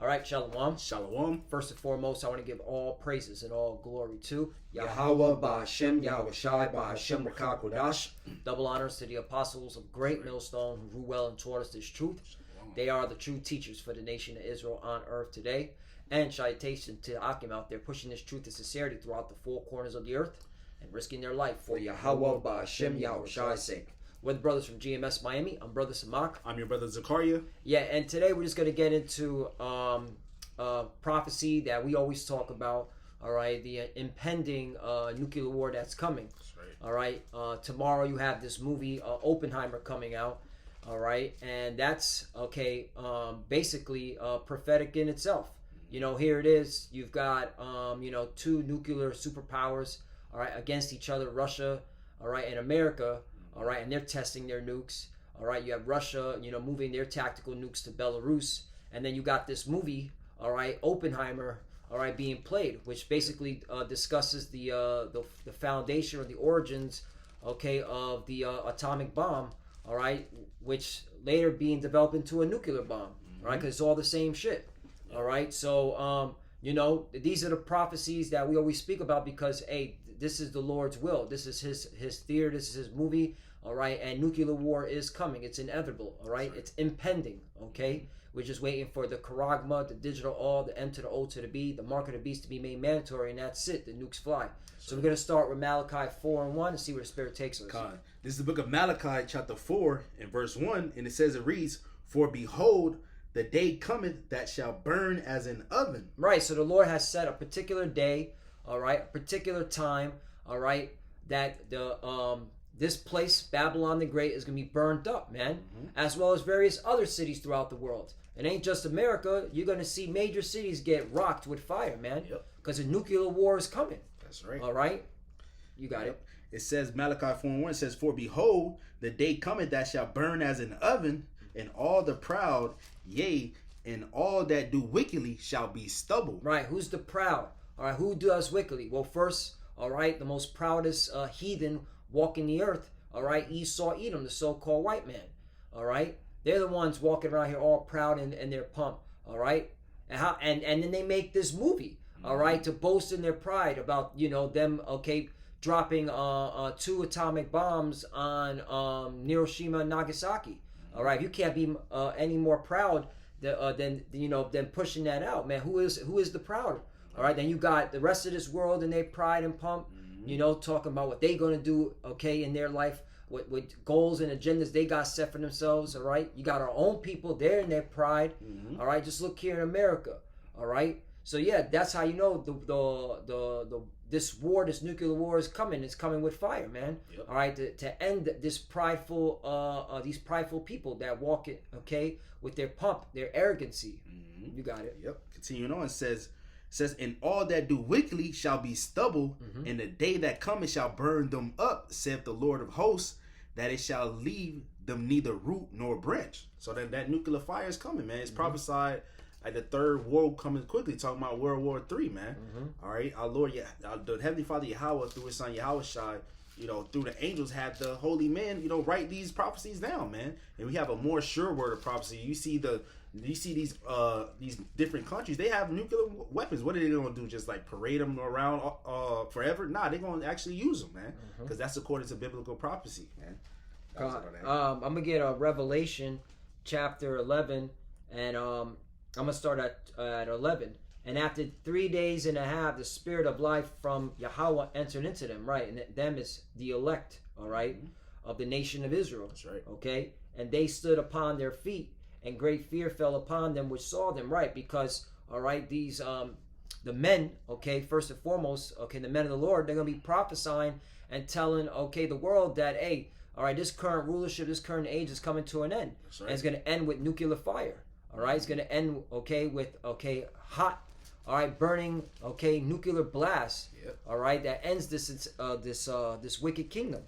right, Shalom. Shalom. First and foremost, I want to give all praises and all glory to Yahweh Ba'Hashem, Yahweh Shai, Ba'Hashem Kodash. Double honors to the apostles of Great Millstone who grew well and taught us this truth. They are the true teachers for the nation of Israel on earth today. And salutation to the Akim out there pushing this truth and sincerity throughout the four corners of the earth and risking their life for Yahweh Ba'Hashem, Yahweh Shai's sake. We're the brothers from GMS Miami. I'm Brother Samak. I'm your brother Zakaria. Yeah, and today we're just going to get into prophecy that we always talk about. All right, the impending nuclear war that's coming. That's right. All right, tomorrow you have this movie Oppenheimer coming out. All right, and that's basically prophetic in itself. You know, here it is. You've got two nuclear superpowers. All right, against each other, Russia. All right, and America. All right, and they're testing their nukes. All right, you have Russia, moving their tactical nukes to Belarus, and then you got this movie, all right, Oppenheimer, all right, being played, which basically discusses the foundation or the origins, okay, of the atomic bomb, all right, which later being developed into a nuclear bomb, all right, because it's all the same shit, all right. So these are the prophecies that we always speak about because this is the Lord's will. This is his theater. This is his movie. All right, and nuclear war is coming. It's inevitable. All right, it's impending. Okay, we're just waiting for the charagma, the digital all, the M to the O to the B, the mark of the beast to be made mandatory, and that's it. The nukes fly. So we're gonna start with Malachi 4:1 and see where the Spirit takes us. This is the book of Malachi, chapter 4, and verse 1, and it reads, "For behold, the day cometh that shall burn as an oven." Right. So the Lord has set a particular day. All right, a particular time. All right, that the this place, Babylon the Great, is going to be burned up, man, as well as various other cities throughout the world. It ain't just America. You're going to see major cities get rocked with fire, man, because a nuclear war is coming. That's right. All right? You got it. It says, Malachi 4:1 says, "For behold, the day cometh that shall burn as an oven, and all the proud, yea, and all that do wickedly shall be stubble." Right. Who's the proud? All right. Who does wickedly? Well, first, all right, the most proudest heathen walking the earth, all right, Esau, Edom, the so-called white man, all right, they're the ones walking around here all proud and they're pumped, all right, and then they make this movie, all right, to boast in their pride about them, okay, dropping 2 atomic bombs on Hiroshima and Nagasaki, all right. You can't be any more proud than pushing that out, man. Who is the prouder? All right, then you got the rest of this world and their pride and pump. Talking about what they're going to do, okay, in their life, with goals and agendas they got set for themselves, all right? You got our own people there in their pride, all right? Just look here in America, all right? So, yeah, that's how you know this war, this nuclear war is coming. It's coming with fire, man, all right, to end this these prideful people that walk it, okay, with their pump, their arrogancy. You got it. Yep. Continuing on, it says, "And all that do wickedly shall be stubble, and the day that cometh shall burn them up, saith the Lord of hosts, that it shall leave them neither root nor branch." So that nuclear fire is coming, man. It's prophesied like the third war coming quickly, talking about World War III, man. All right, our Lord, the Heavenly Father Yahweh, through his son Yahweh Shai, through the angels, had the holy men, write these prophecies down, man. And we have a more sure word of prophecy. You see these different countries, they have nuclear weapons. What are they going to do? Just like parade them around forever? Nah, they're going to actually use them, man, because that's according to biblical prophecy, man. I'm gonna get a Revelation chapter 11, and I'm gonna start at 11. "And after 3 days and a half, the spirit of life from Yahweh entered into them." Right, and them is the elect, all right, of the nation of Israel. That's right. Okay, "and they stood upon their feet, and great fear fell upon them which saw them." Right, because all right, these the men, okay, first and foremost, okay, the men of the Lord, they're gonna be prophesying and telling, okay, the world that, hey, all right, this current rulership, this current age is coming to an end. That's right. And it's gonna end with nuclear fire. All right, it's gonna end, okay, with hot, all right, burning, okay, nuclear blast. Yep. All right, that ends this wicked kingdom.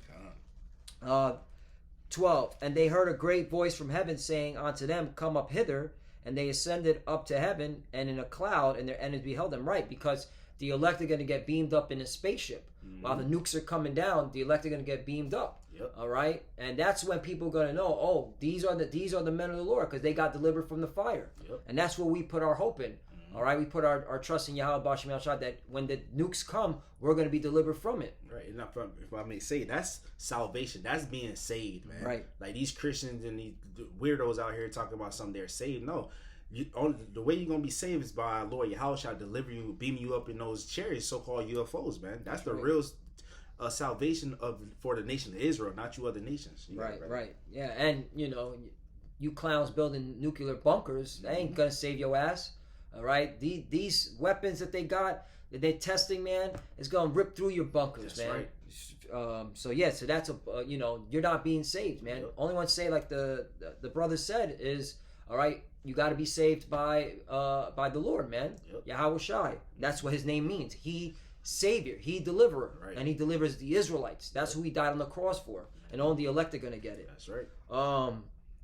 12, "And they heard a great voice from heaven saying unto them, Come up hither. And they ascended up to heaven, and in a cloud, and their enemies beheld them." Right, because the elect are going to get beamed up in a spaceship. While the nukes are coming down, the elect are going to get beamed up. Yep. All right, and that's when people are gonna know. Oh, these are the men of the Lord because they got delivered from the fire, Yep. and that's where we put our hope in. All right, we put our trust in Yahweh B'Shem Yahushua that when the nukes come, we're gonna be delivered from it. Right, and if I may say, that's salvation. That's being saved, man. Right. Like these Christians and these weirdos out here talking about something they're saved. No, the way you're gonna be saved is by our Lord Yahweh shall deliver you, beam you up in those chariots, so-called UFOs, man. That's the right. real salvation for the nation of Israel, not you other nations. You got it, Right. Yeah, and you clowns building nuclear bunkers, they ain't gonna save your ass. All right, these weapons that they got, that they're testing, man, is gonna rip through your bunkers, That's man. right. So that's you're not being saved, man. Yep. Only one say, like the brother said, is all right. You got to be saved by the Lord, man. Yep. Yahweh Shai. That's what his name means. He Savior, he deliverer, Right. and he delivers the Israelites. That's who he died on the cross for, and only the elect are gonna get it. That's right.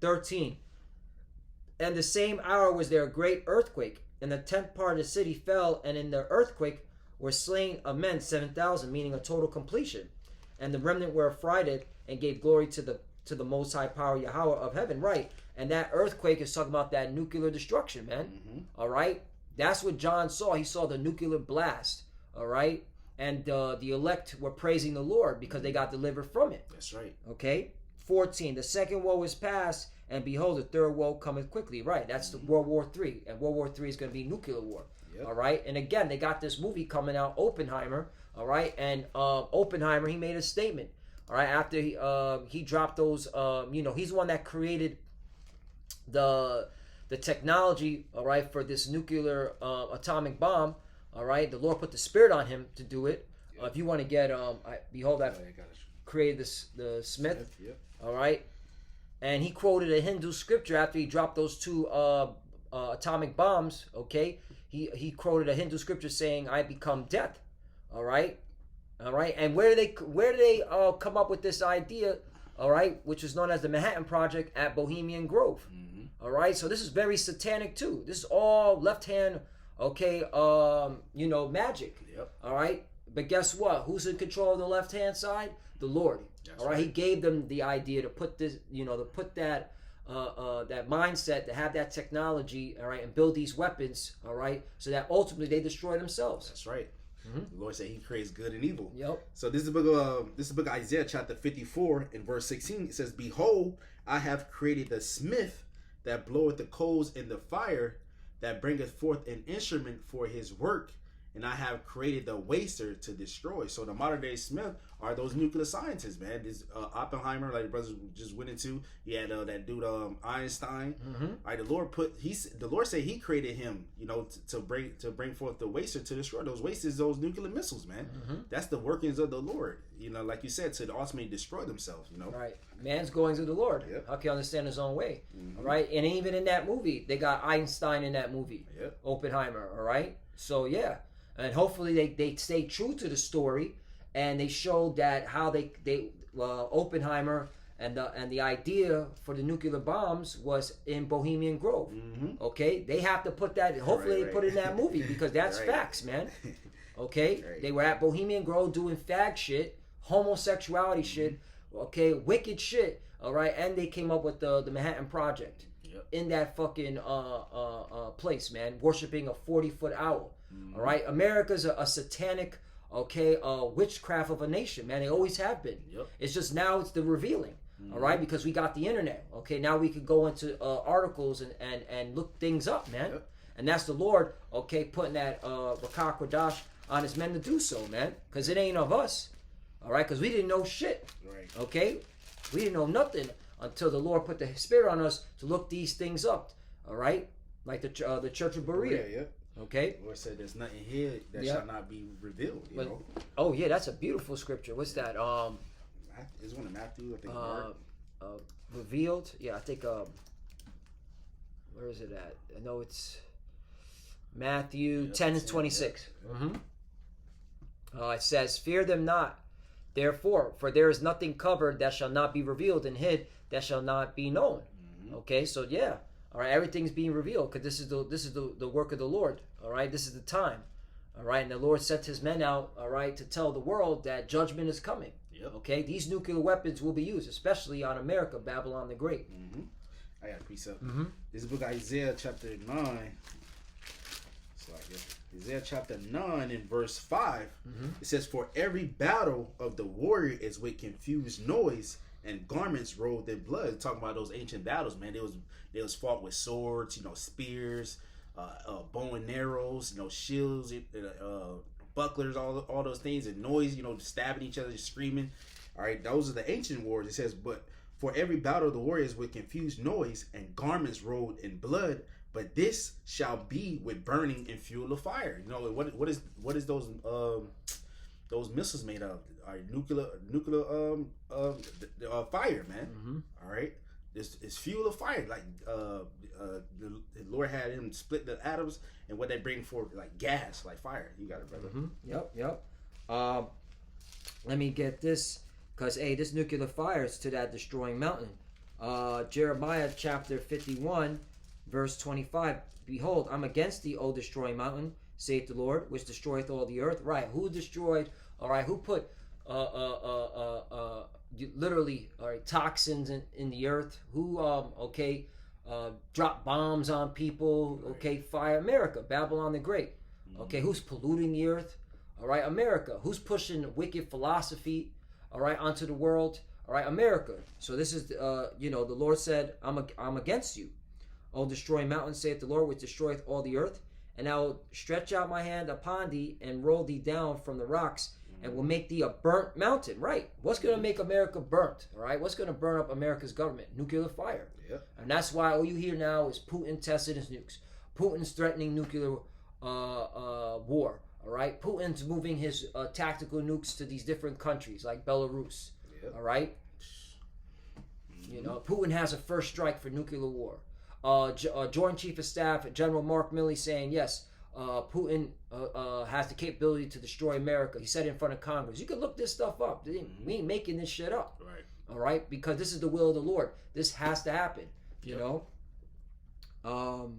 13. And the same hour was there a great earthquake, and the 10th part of the city fell, and in the earthquake were slain of men 7,000, meaning a total completion. And the remnant were affrighted and gave glory to the Most High Power Yahweh of heaven. Right, and that earthquake is talking about that nuclear destruction, man. Mm-hmm. All right, that's what John saw. He saw the nuclear blast. All right, and the elect were praising the Lord because they got delivered from it. That's right. Okay, 14. The second woe is past, and behold, the third woe cometh quickly. Right, that's the World War III, and World War III is going to be nuclear war. Yep. All right, and again, they got this movie coming out, Oppenheimer. All right, and Oppenheimer, he made a statement. All right, after he dropped those, he's the one that created the technology. All right, for this nuclear atomic bomb. All right, the Lord put the Spirit on him to do it. If you want to get, behold, I've created the Smith. Yep. All right, and he quoted a Hindu scripture after he dropped those two atomic bombs. Okay, he quoted a Hindu scripture saying, "I become death." All right, and where do they come up with this idea? All right, which is known as the Manhattan Project at Bohemian Grove. Mm-hmm. All right, so this is very satanic too. This is all left hand. Okay, magic. Yep. All right, but guess what? Who's in control of the left hand side? The Lord. That's all right? He gave them the idea to put this, to put that that mindset, to have that technology, all right, and build these weapons, all right, so that ultimately they destroy themselves. That's right. Mm-hmm. The Lord said He creates good and evil. Yep. So this is the book of Isaiah, chapter 54, in verse 16. It says, "Behold, I have created the smith that bloweth the coals in the fire, that bringeth forth an instrument for his work, and I have created the waster to destroy." So the modern day Smith are those nuclear scientists, man. This Oppenheimer, like the brothers just went into. You had that dude Einstein. Mm-hmm. All right, the Lord said He created him, to bring forth the waster to destroy those wasters, those nuclear missiles, man. Mm-hmm. That's the workings of the Lord. Like you said, to ultimately destroy themselves. Right. Man's going to the Lord. Yep. How can you understand his own way? Mhm. All right. And even in that movie, they got Einstein in that movie. Yep. Oppenheimer. All right. So yeah, and hopefully they stay true to the story, and they showed that how they Oppenheimer and the idea for the nuclear bombs was in Bohemian Grove. Mm-hmm. Okay, they have to put that. Hopefully, Right. they put it in that movie because that's Right. facts, man. Okay, Right. they were at Bohemian Grove doing fag shit, homosexuality shit, okay, wicked shit. All right, and they came up with the Manhattan Project Yep. in that fucking place, man, worshiping a 40-foot owl. Mhm. All right, America's a satanic, witchcraft of a nation, man. They always have been. Yep. It's just now it's the revealing. All right, because we got the internet. Okay, now we could go into articles and look things up, man. Yep. And that's the Lord, okay, putting that Rakah Kodash on his men to do so, man. Because it ain't of us. All right, because we didn't know shit. Right. Okay, we didn't know nothing until the Lord put the Spirit on us to look these things up. All right, like the Church of Berea. Yep. Okay. The Lord said, "There's nothing here that Yep. shall not be revealed." But- Oh yeah, that's a beautiful scripture. What's that? Is one of Matthew, I think. Mark. Revealed. Yeah, I think. Where is it at? I know it's Matthew Yep, 10:26. Yep. Mm-hmm. It says, "Fear them not, therefore, for there is nothing covered that shall not be revealed, and hid that shall not be known." Mhm. Okay, so yeah, all right, everything's being revealed because this is the work of the Lord. All right, this is the time. All right, and the Lord sent His men out. All right, to tell the world that judgment is coming. Yep. Okay, these nuclear weapons will be used, especially on America, Babylon the Great. Mm-hmm. I got a precept. Mm-hmm. This book Isaiah chapter 9. It's like Isaiah chapter 9 and verse 5. Mm-hmm. It says, "For every battle of the warrior is with confused noise and garments rolled in blood." Talking about those ancient battles, man. They was fought with swords, spears, bow and arrows, shields, bucklers, all those things, and noise, stabbing each other, screaming. All right, those are the ancient wars. It says, "But for every battle of the warriors with confused noise and garments rolled in blood, but this shall be with burning and fuel of fire." What is those missiles made of? All right, nuclear fire, man. Mm-hmm. All right, it's fuel of fire. Like the Lord had him split the atoms, and what they bring forth, like gas, like fire. You got it, brother. Mm-hmm. Yep. Let me get this, because this nuclear fire is to that destroying mountain. Jeremiah chapter 51 verse 25. "Behold, I'm against thee, O destroying mountain, saith the Lord, which destroyeth all the earth." Right, who destroyed? All right, who put literally, all right, toxins in the earth? Who drop bombs on people? Okay, fire. America, Babylon the Great. Okay, who's polluting the earth? All right, America. Who's pushing wicked philosophy, all right, onto the world? All right, America. So this is, the Lord said, I'm against you, O destroying mountain, saith the Lord, which destroyeth all the earth. And I will stretch out my hand upon thee and roll thee down from the rocks, and will make thee a burnt mountain. Right. What's going to make America burnt? All right. What's going to burn up America's government? Nuclear fire. Yeah. And that's why all you hear now is Putin testing his nukes. Putin's threatening nuclear war. All right. Putin's moving his tactical nukes to these different countries like Belarus. Yeah. All right. Putin has a first strike for nuclear war. Joint Chief of Staff General Mark Milley saying, yes, Putin has the capability to destroy America. He said it in front of Congress. You can look this stuff up. We ain't making this shit up. Right. All right? Because this is the will of the Lord. This has to happen. You know?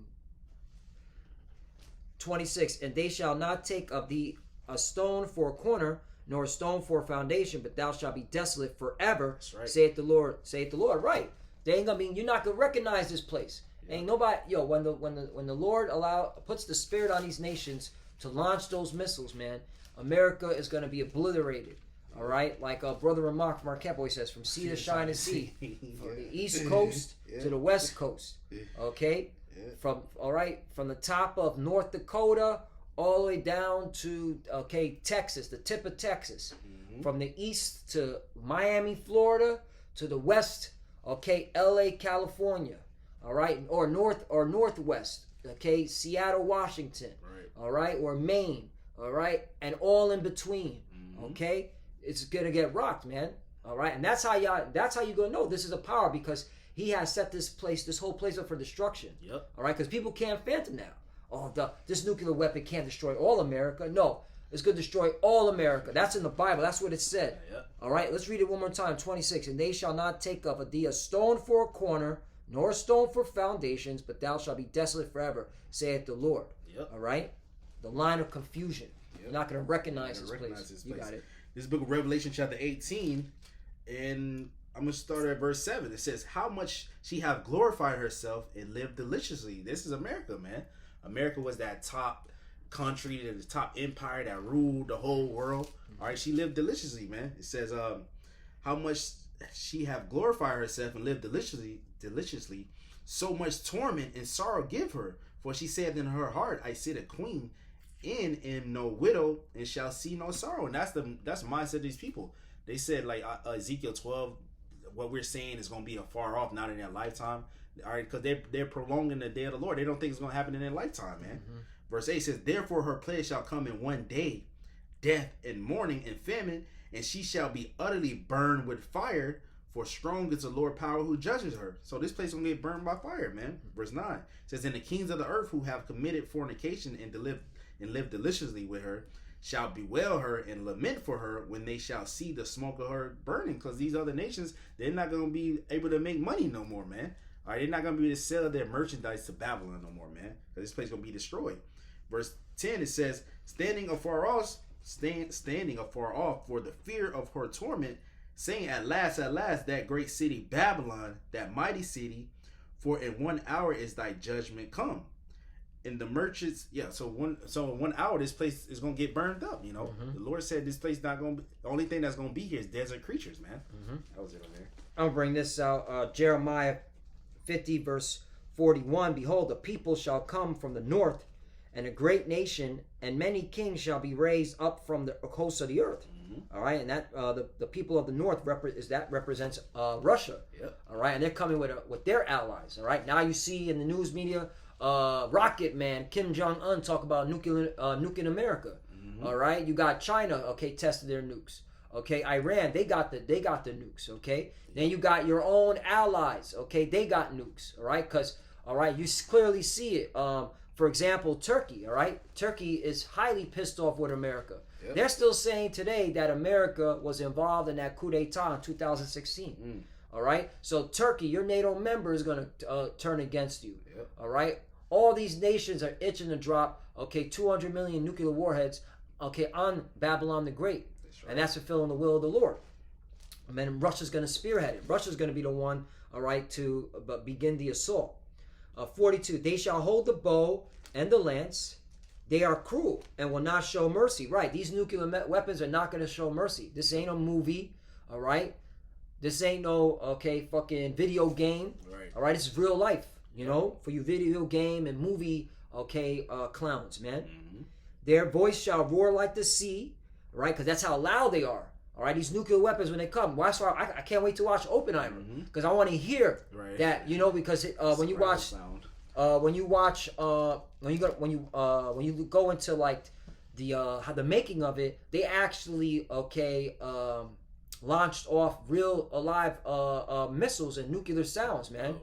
26, "And they shall not take of thee a stone for a corner, nor a stone for a foundation, but thou shalt be desolate forever, That's right. saith the Lord." Saith the Lord. Right. They ain't gonna you're not gonna recognize this place. Ain't nobody, when the Lord puts the spirit on these nations to launch those missiles, man, America is gonna be obliterated. All right, like brother Marquette boy says, from sea to shining sea, from the East Coast to the West Coast. Okay, from the top of North Dakota all the way down to Texas, the tip of Texas, from the east to Miami, Florida, to the west, LA, California. All right, or northwest, Seattle, Washington, Right. all right, or Maine, all right, and all in between, okay, it's gonna get rocked, man, all right, and that's how you're gonna know this is a power, because he has set this whole place up for destruction. Yep. All right, because people can't fathom now. This nuclear weapon can't destroy all America. No, it's gonna destroy all America. That's in the Bible. That's what it said. Yep. All right, let's read it one more time. 26, "And they shall not take of thee a stone for a corner, nor a stone for foundations, but thou shalt be desolate forever, saith the Lord." Yep. All right? The line of confusion. Yep. You're not going to recognize this Recognize place. this You place. got it. This book of Revelation chapter 18, and I'm going to start at verse 7. It says, "How much she have glorified herself and lived deliciously." This is America, man. America was that top country, the top empire that ruled the whole world. All right, she lived deliciously, man. It says, "How much she have glorified herself and lived deliciously, so much torment and sorrow give her. For she said in her heart, I sit a queen, and am no widow, and shall see no sorrow." And that's the mindset of these people. They said, like Ezekiel 12, what we're saying is going to be afar off, not in their lifetime. All right, because they're prolonging the day of the Lord. They don't think it's going to happen in their lifetime, man. Verse 8 says, "Therefore her plague shall come in one day, death and mourning and famine, and she shall be utterly burned with fire, for strong is the Lord power who judges her." So this place is going to get burned by fire, man. Verse 9 says, "And the kings of the earth who have committed fornication and live deliciously with her shall bewail her and lament for her when they shall see the smoke of her burning." Because these other nations, they're not going to be able to make money no more, man. All right, they're not going to be able to sell their merchandise to Babylon no more, man. Because this place is going to be destroyed. Verse 10, it says, "Standing afar off, standing afar off for the fear of her torment, saying, at last, that great city Babylon, that mighty city, for in 1 hour is thy judgment come. And the merchants, so in 1 hour this place is gonna get burned up. You know, the Lord said this place not gonna be, the only thing that's gonna be here is desert creatures, man. That was it on there. I'll bring this out. Jeremiah 50 verse 41. Behold, the people shall come from the north, and a great nation, and many kings shall be raised up from the coasts of the earth. All right, and that the people of the north represents Russia. All right, and they're coming with their allies. All right, now you see in the news media, Rocket Man Kim Jong-un talk about nuking America. All right, you got China, tested their nukes. Okay, Iran, they got the nukes. Okay, then you got your own allies. Okay, they got nukes. All right, because you clearly see it. For example, Turkey. All right, Turkey is highly pissed off with America. They're still saying today that America was involved in that coup d'etat in 2016. All right, so Turkey, your NATO member, is going to turn against you. All right, all these nations are itching to drop 200 million nuclear warheads on Babylon the Great. And that's fulfilling the will of the Lord. And then Russia's going to spearhead it. Russia's going to be the one, to begin the assault. 42, they shall hold the bow and the lance. They are cruel and will not show mercy. Right, these nuclear weapons are not going to show mercy. This ain't a movie, all right? This ain't no, fucking video game. Right. All right, this is real life, for you video game and movie, clowns, man. Their voice shall roar like the sea. Right, because that's how loud they are. All right, these nuclear weapons when they come. That's why I can't wait to watch Oppenheimer because I want to hear that. Because when you go into like the making of it, they actually launched off real alive missiles and nuclear sounds, man.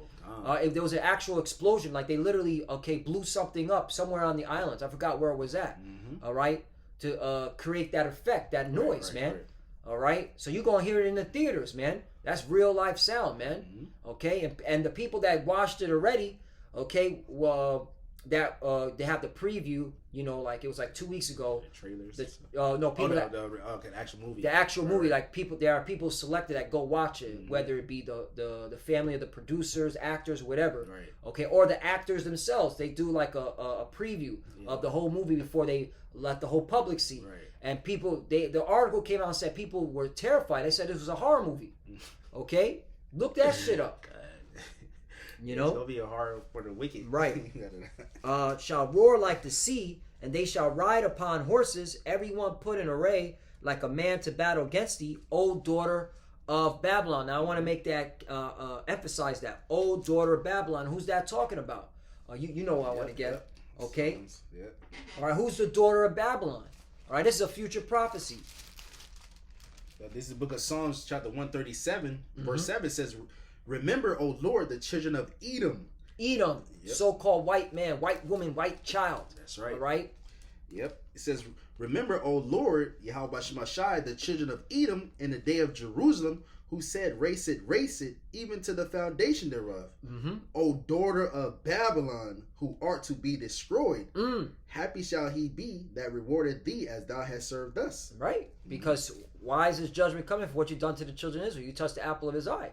If there was an actual explosion, like they literally blew something up somewhere on the islands. I forgot where it was at. All right. To create that effect, that noise, man. Right. All right, so you're gonna hear it in the theaters, man. That's real life sound, man. Okay, and the people that watched it already, well, that they have the preview. Like it was like 2 weeks ago. The trailers. The actual movie. The actual movie, like there are people selected that go watch it, whether it be the family of the producers, actors, whatever. Right. Okay, or the actors themselves. They do like a preview of the whole movie before they let the whole public see. Right. And people, the article came out and said people were terrified. They said this was a horror movie. Okay, look that shit up. It's gonna be a horror for the wicked. Right. Shall roar like the sea, and they shall ride upon horses, everyone put in array like a man to battle against thee, O daughter of Babylon. Now I want to make that emphasize that, O daughter of Babylon. Who's that talking about? You know what I want to get. Okay. All right. Who's the daughter of Babylon? All right. This is a future prophecy. This is the book of Psalms, chapter 137, verse 7 says, "Remember, O Lord, the children of Edom." Edom, so-called white man, white woman, white child. That's right. All right. Yep. It says, "Remember, O Lord, Yahweh Shemashai, the children of Edom, in the day of Jerusalem, who said, race it, even to the foundation thereof. O daughter of Babylon, who art to be destroyed. Happy shall he be that rewarded thee as thou hast served us." Right. Because why is his judgment coming for what you've done to the children of Israel? You touched the apple of his eye.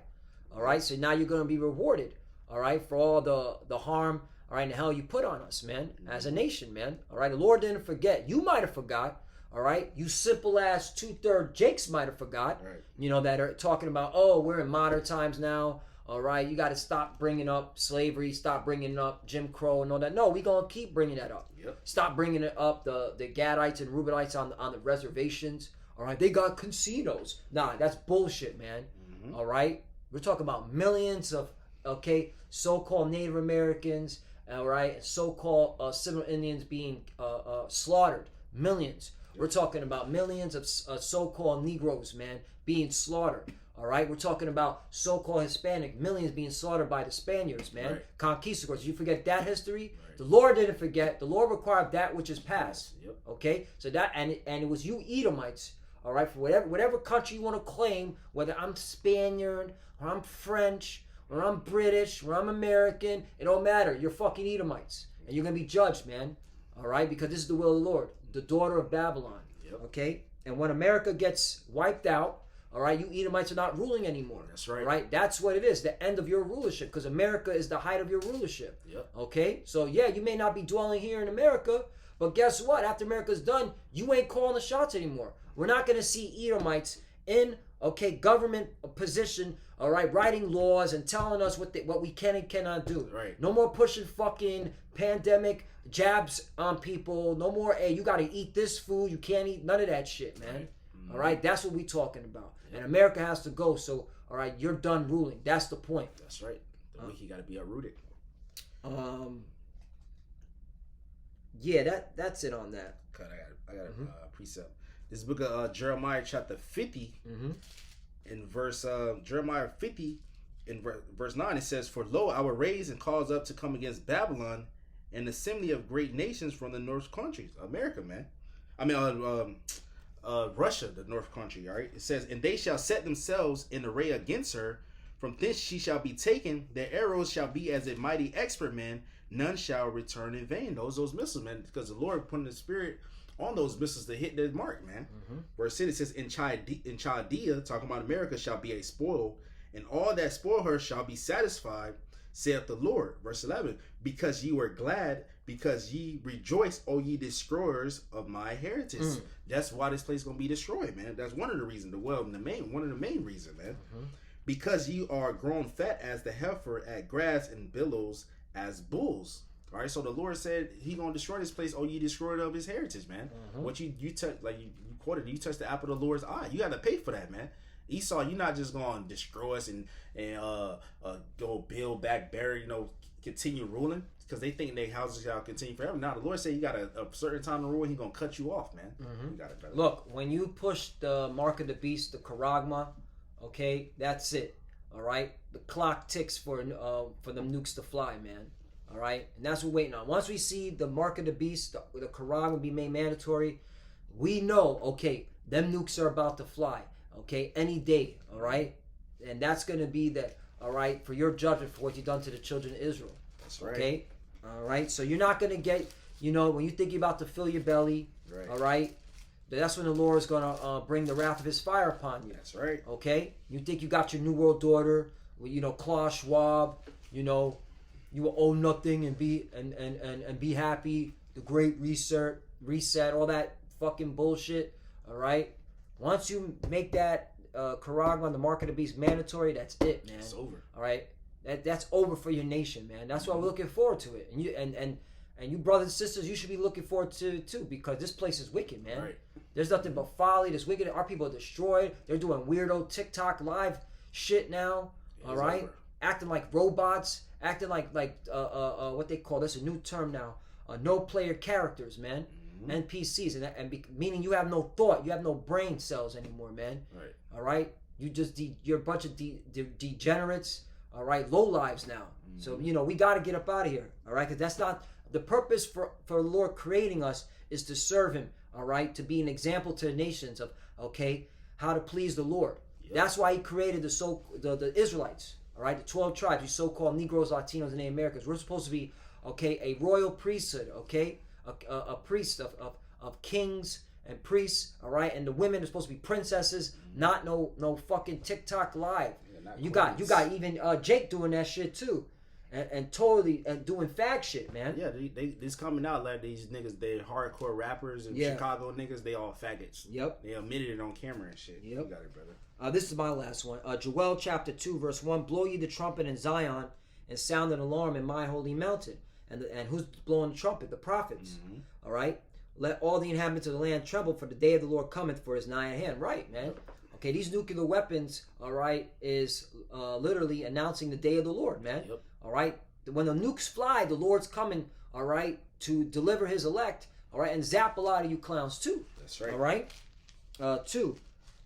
All right. So now you're going to be rewarded. All right. For all the harm, all right, and the hell you put on us, man, as a nation, man. All right. The Lord didn't forget. You might have forgot. All right, you simple ass 2/3 Jakes might have forgot. Right. That are talking about, oh, we're in modern times now. All right, you got to stop bringing up slavery, stop bringing up Jim Crow and all that. No, we gonna keep bringing that up. Stop bringing it up. The Gadites and Reubenites on the reservations. All right, they got casinos. Nah, that's bullshit, man. All right, we're talking about millions of so-called Native Americans. All right, so-called Seminole Indians being slaughtered. Millions. We're talking about millions of so-called Negroes, man, being slaughtered. All right, we're talking about so-called Hispanic millions being slaughtered by the Spaniards, man. Right. Conquistadors. Did you forget that history? Right. The Lord didn't forget. The Lord required that which is past. Yep. Okay, so that and it was you Edomites. All right, for whatever country you want to claim, whether I'm Spaniard or I'm French or I'm British or I'm American, it don't matter. You're fucking Edomites, and you're gonna be judged, man. All right, because this is the will of the Lord. The daughter of Babylon. Yep. Okay, and when America gets wiped out, all right, you Edomites are not ruling anymore. That's right. All right, that's what it is. The end of your rulership, because America is the height of your rulership. Yep. Okay, so yeah, you may not be dwelling here in America, but guess what? After America's done, you ain't calling the shots anymore. We're not going to see Edomites in government position, all right, writing laws and telling us what we can and cannot do. Right. No more pushing fucking pandemic jabs on people. No more, hey, you got to eat this food. You can't eat none of that shit, man. Right. All right, that's what we talking about. And America has to go. So, all right, you're done ruling. That's the point. That's right. The wicked got to be uprooted. Yeah, that's it on that. Okay, I got a precept. This book of Jeremiah chapter 50 in verse Jeremiah 50 in verse 9, it says, "For lo, I will raise and cause up to come against Babylon an assembly of great nations from the north countries." America, man. I mean, Russia, the north country, all right? It says, "And they shall set themselves in array against her. From thence she shall be taken. Their arrows shall be as a mighty expert man. None shall return in vain." Those missiles, man, because the Lord put in the spirit on those missiles to hit their mark, man. Verse 10, it says, in Chaldea, talking about America, shall be a spoil, and all that spoil her shall be satisfied, saith the Lord. Verse 11, "Because ye were glad, because ye rejoice, O ye destroyers of my heritage." That's why this place is gonna be destroyed, man. That's one of the reasons. One of the main reasons, man. "Because ye are grown fat as the heifer at grass, and billows as bulls." All right, so the Lord said He gonna destroy this place. Oh, ye destroyed of His heritage, man. What you touch, like you quoted, you touched the apple of the Lord's eye. You got to pay for that, man. Esau, you're not just gonna destroy us and go build back, bury, continue ruling because they think their houses shall continue forever. Now the Lord said you got a certain time to rule. He gonna cut you off, man. You got it, brother. Look, when you push the mark of the beast, the charagma, okay, that's it. All right, the clock ticks for them nukes to fly, man. All right, and that's what we're waiting on. Once we see the mark of the beast, the charagma be made mandatory, we know, okay, them nukes are about to fly, okay, any day, all right, and that's gonna be that, all right, for your judgment for what you've done to the children of Israel. That's right. Okay, all right. So you're not gonna get, when you think you're about to fill your belly, right. All right, that's when the Lord is gonna bring the wrath of His fire upon you. That's right. Okay, you think you got your New World Order, Klaus Schwab, you will owe nothing and be happy. The Great Reset, all that fucking bullshit. All right. Once you make that charagma, the mark of the beast, mandatory, that's it, man. It's over. All right. That's over for your nation, man. That's why we're looking forward to it. And you brothers and sisters, you should be looking forward to it too, because this place is wicked, man. Right. There's nothing but folly. There's wicked. Our people are destroyed. They're doing weirdo TikTok live shit now. All right. Over. Acting like robots. Acting like what they call this, a new term now, no player characters, man. NPCs, meaning you have no thought, you have no brain cells anymore, man. Right. All right, you're a bunch of degenerates. All right, low lives now. So we got to get up out of here. All right, because that's not the purpose for the Lord creating us, is to serve Him. All right, to be an example to the nations of how to please the Lord. Yep. That's why He created the Israelites. All right, the 12 tribes, you so-called Negroes, Latinos, and Native Americans. We're supposed to be, a royal priesthood, a priest of kings and priests, all right? And the women are supposed to be princesses, not no fucking TikTok live. Yeah, you got even Jake doing that shit too, and totally doing fag shit, man. Yeah, they's coming out like these niggas. They hardcore rappers and Chicago niggas. They all faggots. Yep. They admitted it on camera and shit. Yep. You got it, brother. This is my last one. Joel chapter 2 verse 1. "Blow ye the trumpet in Zion, and sound an alarm in my holy mountain." And who's blowing the trumpet? The prophets. All right. "Let all the inhabitants of the land tremble, for the day of the Lord cometh, for His nigh at hand." Right, man. Okay, these nuclear weapons, all right, is literally announcing the day of the Lord, man. Yep. All right. When the nukes fly, the Lord's coming, all right, to deliver His elect, all right, and zap a lot of you clowns too. That's right. All right. 2.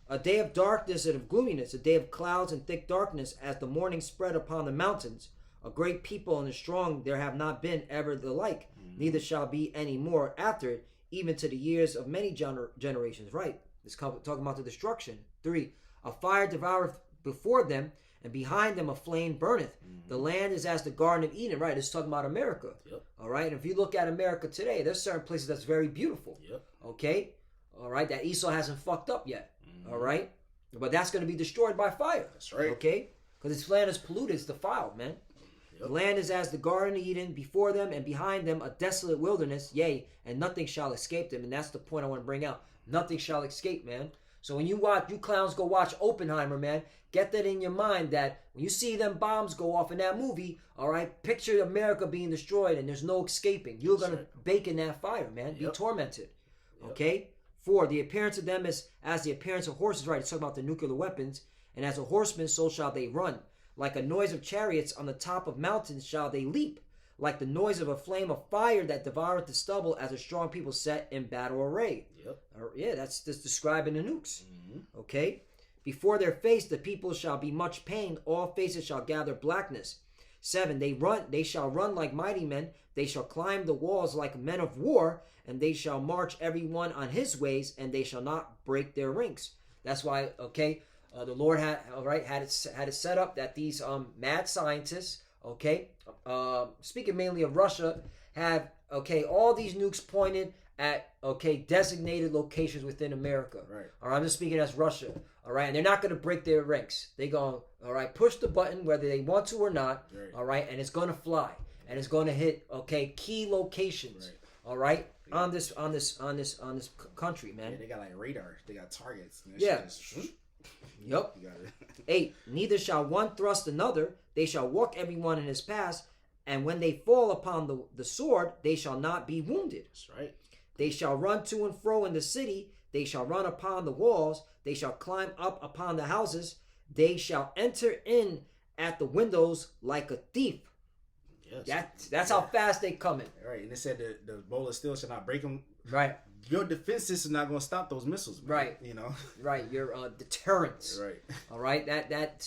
"A day of darkness and of gloominess, a day of clouds and thick darkness, as the morning spread upon the mountains. A great people and a strong there have not been ever the like, neither shall be any more after it, even to the years of many generations." Right. It's talking about the destruction. 3. "A fire devoureth before them, and behind them a flame burneth. The land is as the Garden of Eden." Right. It's talking about America. Yep. All right. And if you look at America today, there's certain places that's very beautiful. Yep. Okay. all right, that Esau hasn't fucked up yet, all right? But that's going to be destroyed by fire. That's right. Okay? Because its land is polluted, it's defiled, man. The land is as the Garden of Eden, before them and behind them a desolate wilderness, yea, and nothing shall escape them. And that's the point I want to bring out. Nothing shall escape, man. So when you clowns go watch Oppenheimer, man, get that in your mind that when you see them bombs go off in that movie, all right, picture America being destroyed and there's no escaping. You're going to bake in that fire, man. Be tormented. Okay? 4, the appearance of them is as the appearance of horses, right? It's talking about the nuclear weapons. And as a horseman, so shall they run. Like a noise of chariots on the top of mountains shall they leap. Like the noise of a flame of fire that devoureth the stubble, as a strong people set in battle array. Yeah, that's describing the nukes. Okay? Before their face the people shall be much pained. All faces shall gather blackness. 7, they shall run like mighty men. They shall climb the walls like men of war. And they shall march every one on his ways. And they shall not break their ranks. That's why, okay, the Lord had it set up that these mad scientists, okay, speaking mainly of Russia, have all these nukes pointed at designated locations within America. Right. All right, I'm just speaking as Russia. All right, and they're not going to break their ranks. They go, all right, push the button whether they want to or not. Right. All right, and it's going to fly and it's going to hit key locations. Right. All right. On this country, man. Yeah, they got like radar. They got targets. Yeah. Yep. 8, neither shall one thrust another, they shall walk every one in his path, and when they fall upon the sword, they shall not be wounded. That's right. They shall run to and fro in the city, they shall run upon the walls, they shall climb up upon the houses, they shall enter in at the windows like a thief. Yes. That's how fast they coming. Right, and it said the bowl of steel shall not break them. Right. Your defense system is not going to stop those missiles, man. Right. You know. Right. Your deterrence. Right. All right. That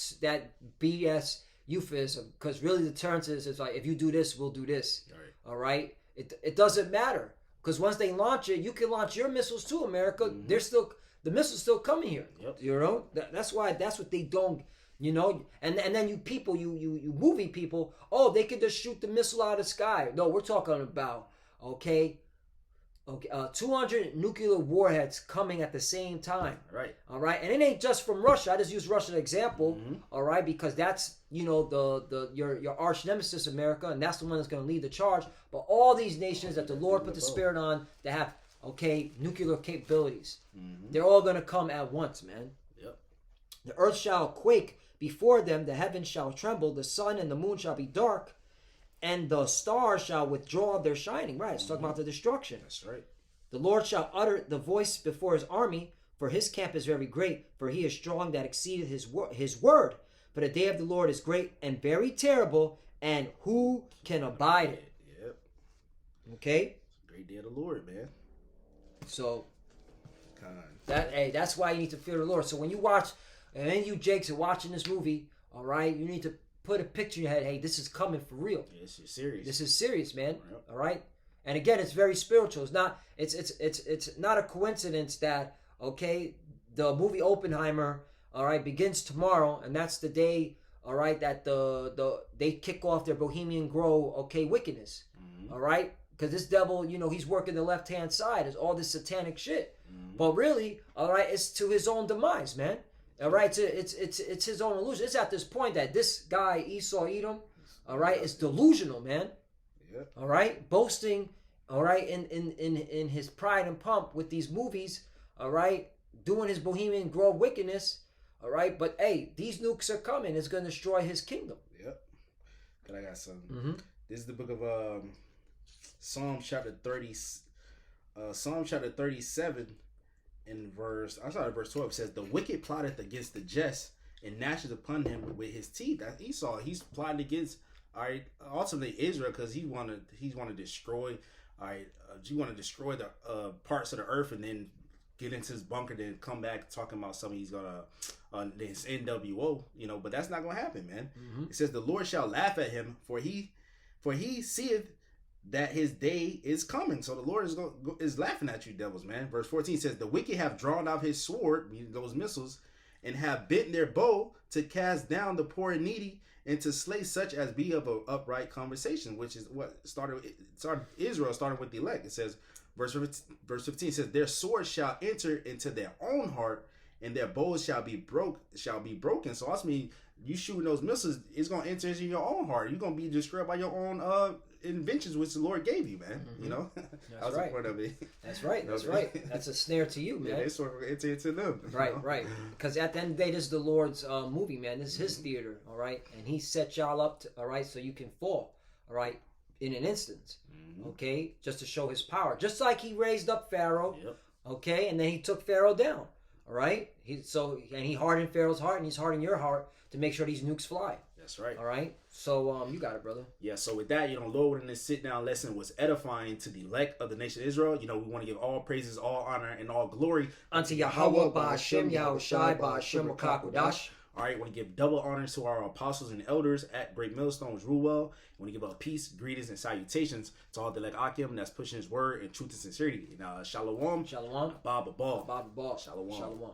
BS euphemism, because really deterrence is like, if you do this, we'll do this. Right. All right. It doesn't matter, because once they launch it, you can launch your missiles too, America. They're still, the missiles still coming here. Yep. You know. That's what they don't. You know, and then you people, you movie people, oh, they could just shoot the missile out of the sky. No, we're talking about 200 nuclear warheads coming at the same time. Right. All right, and it ain't just from Russia. I just use Russia as an example. All right, because that's your arch nemesis America, and that's the one that's going to lead the charge. But all these nations that the Lord put the Spirit on that have nuclear capabilities, they're all going to come at once, man. Yep. The earth shall quake before them, the heavens shall tremble, the sun and the moon shall be dark, and the stars shall withdraw their shining. Right, it's talking about the destruction. That's right. The Lord shall utter the voice before his army, for his camp is very great, for he is strong that exceedeth his word. For the day of the Lord is great and very terrible, and who can abide it? Yep. Okay? Great day of the Lord, man. So, that's why you need to fear the Lord. So when you watch, and then you Jakes are watching this movie, all right, you need to put a picture in your head. Hey, this is coming for real. Yeah, this is serious. This is serious, man. Yep. All right. And again, it's very spiritual. It's not. It's not a coincidence that the movie Oppenheimer, all right, begins tomorrow, and that's the day, all right, that they kick off their Bohemian Grove, wickedness, all right, because this devil, he's working the left hand side. It's all this satanic shit, but really, all right, it's to his own demise, man. All right, it's his own illusion. It's at this point that this guy Esau Edom, all right, is delusional, man. Yep. All right, boasting, all right, in his pride and pomp with these movies, all right, doing his Bohemian Grove wickedness, all right. But hey, these nukes are coming. It's going to destroy his kingdom. Yep. But I got something. This is the book of Psalm chapter 30. Psalm chapter 37. In verse 12, it says, "The wicked plotteth against the just, and gnasheth upon him with his teeth." That's Esau. He's plotting against, all right, ultimately Israel, because he want to destroy, all right, he want to destroy the parts of the earth, and then get into his bunker, then come back talking about something he's gonna this NWO, But that's not gonna happen, man. It says, "The Lord shall laugh at him, for he seeth that his day is coming." So the Lord is laughing at you, devils, man. Verse 14 says, "The wicked have drawn out his sword," meaning those missiles, "and have bent their bow to cast down the poor and needy, and to slay such as be of an upright conversation," which is what started Israel, starting with the elect. It says, Verse 15 says, "Their swords shall enter into their own heart, and their bows shall be broken." So that's mean you shooting those missiles, it's gonna enter into your own heart. You're gonna be destroyed by your own inventions which the Lord gave you, man. You know, That's right. Part of it. That's right. That's right. That's a snare to you, man. Yeah, they sort of enter into them. Right, know? right. Because at the end of the day, this is the Lord's movie, man. This is His theater, all right? And He set y'all up, all right, so you can fall, all right, in an instant, okay? Just to show His power. Just like He raised up Pharaoh, okay? And then He took Pharaoh down, all right? He hardened Pharaoh's heart, and He's hardening your heart to make sure these nukes fly. That's right. All right? So, you got it, brother. Yeah, so with that, Lord, in this sit-down lesson was edifying to the elect of the nation of Israel. We want to give all praises, all honor, and all glory unto Yahweh, Ba'ashem, Yahushai, Ba'ashem, Rakakwadash. All right, want to give double honors to our apostles and elders at Great Millstones, Ruwell. Want to give up peace, greetings, and salutations to all the elect Akim that's pushing His word in truth and sincerity. Shalom. Shalom. Baba Ball. Baba Ball. Shalom. Shalom.